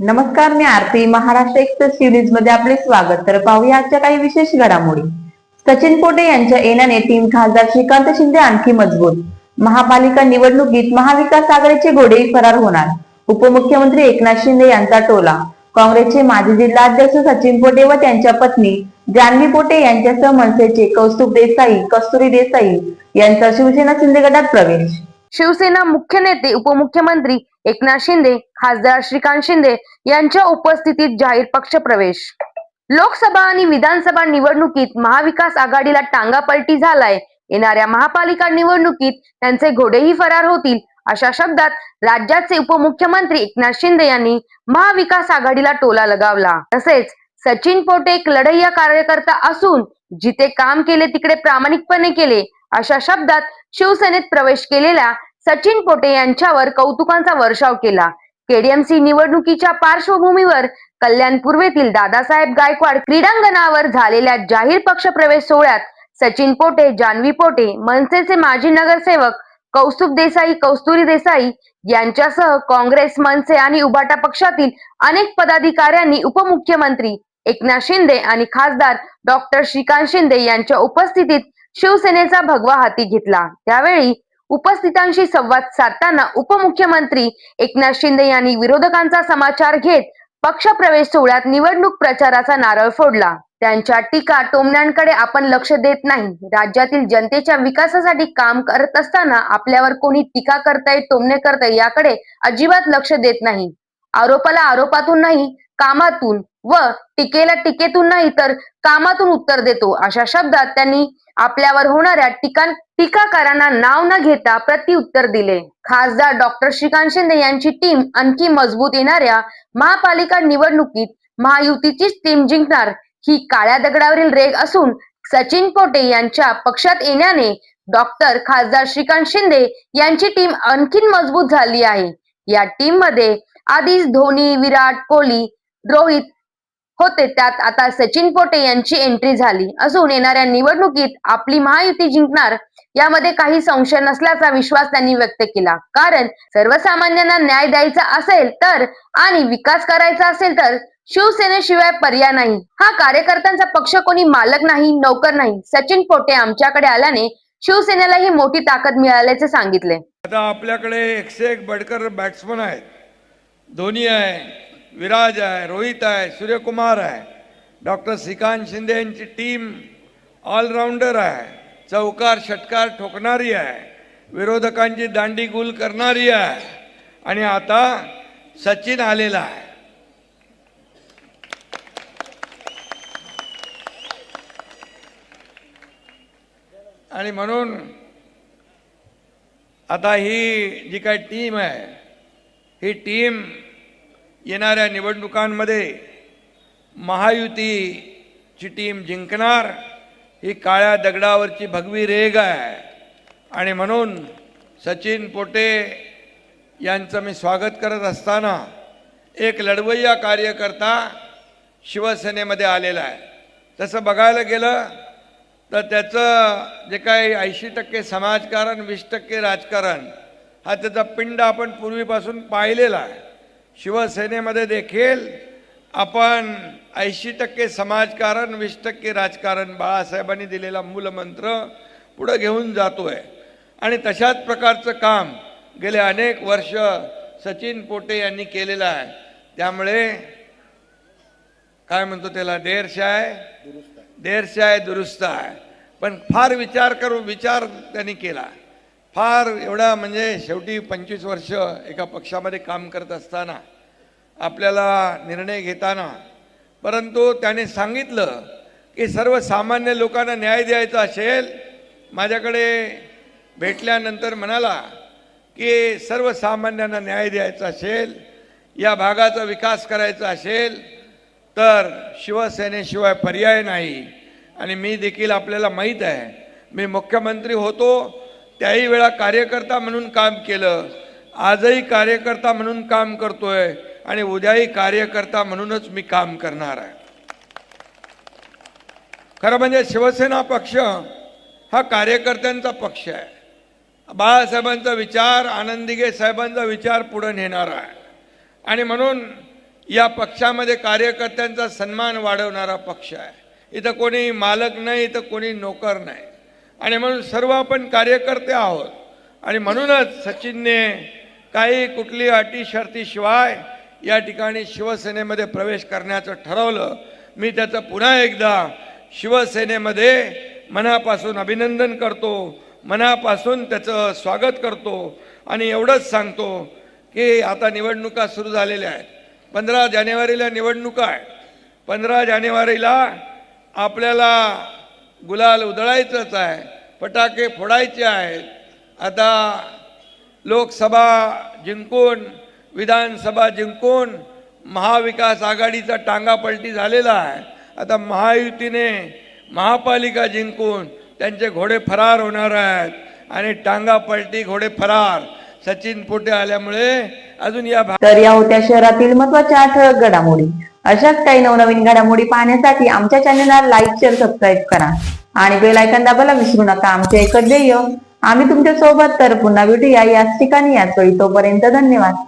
नमस्कार, मी आरती. Maharashtra express series मध्ये आपले स्वागत. तर पाहूया आजच्या काही विशेष घडामोडी. सचिन पोटे यांच्या येण्याने टीम खासदार श्रीकांत शिंदे आणखी मजबूत. महापालिका निवडणुकीत महाविकास आघाडीचे घोडेही फरार होणार. उपमुख्यमंत्री एकनाथ शिंदे यांचा टोला. काँग्रेसचे माजी जिल्हाध्यक्ष सचिन पोटे व त्यांच्या पत्नी जान्हवी पोटे यांच्यासह मनसेचे कौस्तुभ देसाई, कस्तुरी देसाई यांचा शिवसेना शिंदे गटात प्रवेश. शिवसेना मुख्य नेते उपमुख्यमंत्री एकनाथ शिंदे, खासदार श्रीकांत शिंदे यांच्या उपस्थितीत जाहीर पक्ष प्रवेश. लोकसभा आणि विधानसभा निवडणुकीत महाविकास आघाडीला टांगापलटी झालाय. येणाऱ्या महापालिका निवडणुकीत त्यांचे घोडेही फरार होतील अशा शब्दात राज्याचे उपमुख्यमंत्री एकनाथ शिंदे यांनी महाविकास आघाडीला टोला लगावला. तसेच सचिन पोटे एक लढैया कार्यकर्ता असून जिथे काम केले तिकडे प्रामाणिकपणे केले अशा शब्दात शिवसेनेत प्रवेश केलेल्या सचिन पोटे यांच्यावर कौतुकांचा वर्षाव केला. केडीएमसी निवडणुकीच्या पार्श्वभूमीवर कल्याण पूर्वेतील दादासाहेब गायकवाड क्रीडांगणावर झालेल्या जाहीर पक्ष प्रवेश सोहळ्यात सचिन पोटे, जान्हवी पोटे, मनसेचे माजी नगरसेवक कौस्तुभ देसाई, कस्तुरी देसाई यांच्यासह काँग्रेस, मनसे आणि उभाटा पक्षातील अनेक पदाधिकाऱ्यांनी उपमुख्यमंत्री एकनाथ शिंदे आणि खासदार डॉक्टर श्रीकांत शिंदे यांच्या उपस्थितीत शिवसेनेचा भगवा हाती घेतला. त्यावेळी उपस्थितांशी संवाद साधताना उपमुख्यमंत्री एकनाथ शिंदे यांनी विरोधकांचा समाचार घेत पक्षप्रवेश सोहळ्यात निवडणूक प्रचाराचा नारळ फोडला. त्यांच्या टीका टोमण्यांकडे आपण लक्ष देत नाही. राज्यातील जनतेच्या विकासासाठी काम करत असताना आपल्यावर कोणी टीका करताय, टोमणे करताय याकडे अजिबात लक्ष देत नाही. आरोपाला आरोपातून नाही, कामातून व टीकेला टीकेतून नाही तर कामातून उत्तर देतो अशा शब्दात त्यांनी आपल्यावर होणाऱ्या टीकाकारांना नाव न घेता प्रत्युत्तर दिले. खासदार डॉक्टर श्रीकांत शिंदे यांची टीम आणखी मजबूत. येणाऱ्या महापालिका निवडणुकीत महायुतीचीच टीम जिंकणार ही काळ्या दगडावरील रेघ असून सचिन पोटे यांच्या पक्षात येण्याने डॉक्टर खासदार श्रीकांत शिंदे यांची टीम आणखी मजबूत झाली आहे. या टीम मध्ये आधीच धोनी, विराट कोहली, रोहित होते, त्यात आता सचिन पोटे यांची एंट्री झाली असून येणाऱ्या निवडणुकीत आपली महायुती जिंकणार यामध्ये काही संशय नसल्याचा विश्वास त्यांनी व्यक्त केला. कारण सर्वसामान्यांना न्याय द्यायचा असेल तर आणि विकास करायचा असेल तर शिवसेनेशिवाय पर्याय नाही. हा कार्यकर्त्यांचा पक्ष कोणी मालक नाही, नोकर नाही. सचिन पोटे आमच्याकडे आल्याने शिवसेनेलाही मोठी ताकद मिळाल्याचे सांगितले. आता आपल्याकडे 101 बडकर बॅट्समन आहेत. धोनी आहे, विराज आहे, रोहित आहे, सूर्यकुमार आहे. डॉक्टर श्रीकांत शिंदे यांची टीम ऑलराऊंडर आहे. चौकार षटकार ठोकणारी आहे, विरोधकांची दांडी गुल करणारी आहे. आणि आता सचिन आलेला आहे. आणि म्हणून आता ही जी काही टीम आहे, ही टीम येणाऱ्या निवडणुकांमध्ये महायुतीची टीम जिंकणार ही काळ्या दगडावरची भगवी रेघ आहे. आणि म्हणून सचिन पोटे यांचं मी स्वागत करत असताना एक लढवय्या कार्यकर्ता शिवसेनेमध्ये आलेला आहे. तसं बघायला गेलं तर त्याचं जे काही 80% समाजकारण, 20% राजकारण हा त्याचा पिंड आपण पूर्वीपासून पाहिलेला आहे. शिवसेनेमध्ये देखील आपण 80% समाजकारण, 20% राजकारण बाळासाहेबांनी दिलेला मूलमंत्र पुढे घेऊन जातोय. आणि तशाच प्रकारचं काम गेले अनेक वर्ष सचिन पोटे यांनी केलेलं आहे. त्यामुळे काय म्हणतो त्याला, देर आहे दुरुस्त आहे. पण फार विचार त्यांनी केला. फार एवढा म्हणजे शेवटी 25 वर्ष एका पक्षामध्ये काम करत असताना, आपल्याला निर्णय घेताना, परंतु त्याने सांगितलं की सर्वसामान्य लोकांना न्याय द्यायचा असेल, माझ्याकडे भेटल्यानंतर म्हणाला की सर्वसामान्यांना न्याय द्यायचा असेल, या भागाचा विकास करायचा असेल तर शिवसेनेशिवाय पर्याय नाही. आणि मी देखील आपल्याला माहीत आहे, मी मुख्यमंत्री होतो त्याही वेळा कार्यकर्ता म्हणून काम केलं, आजही कार्यकर्ता म्हणून काम करतोय आणि उद्याही कार्यकर्ता म्हणूनच मी काम करणार आहे. खरं म्हणजे शिवसेना पक्ष हा कार्यकर्त्यांचा पक्ष आहे. बाळासाहेबांचा विचार, आनंद दिघे साहेबांचा विचार पुढे नेणार आहे. आणि म्हणून या पक्षामध्ये कार्यकर्त्यांचा सन्मान वाढवणारा पक्ष आहे। इथं कोणी मालक नाही, इथं कोणी नोकर नाही, आणि म्हणून सर्व आपण कार्यकर्ते आहोत। आणि म्हणूनच सचिनने काही कुठली अटी शर्तीशिवाय या ठिकाणी शिवसेनेमध्ये प्रवेश करण्याचं ठरवलं। मी त्याचं पुन्हा एकदा शिवसेनेमध्ये मनापासून अभिनंदन करतो, मनापासून त्याचं स्वागत करतो, आणि एवढंच सांगतो की आता निवडणुका सुरू झालेल्या आहेत। 15 जानेवारीला निवडणुका आहे। 15 जानेवारीला आपल्याला गुलाल उधळायचंच आहे, फटाके फोडायचे आहेत। आता लोकसभा जिंकून, विधानसभा जिंकून महाविकास आघाडीचा टांगापलटी झालेला आहे। आता महायुतीने महापालिका जिंकून त्यांचे घोडे फरार होणार आहेत, आणि टांगापलटी घोडे फरार सचिन पोटे आल्यामुळे अजून या तर या होत्या शहरातील महत्त्वाच्या ठळक घडामोडी। अशाच काही नवनवीन घडामोडी पाहण्यासाठी आमच्या चॅनलला लाईक, शेअर, सबस्क्राईब करा आणि बेल आयकॉन दाबायला विसरू नका। आमचे एकच ध्येय आम्ही तुमच्या सोबत, तर पुन्हा भेटूया याच ठिकाणी याच वेळी। तोपर्यंत धन्यवाद।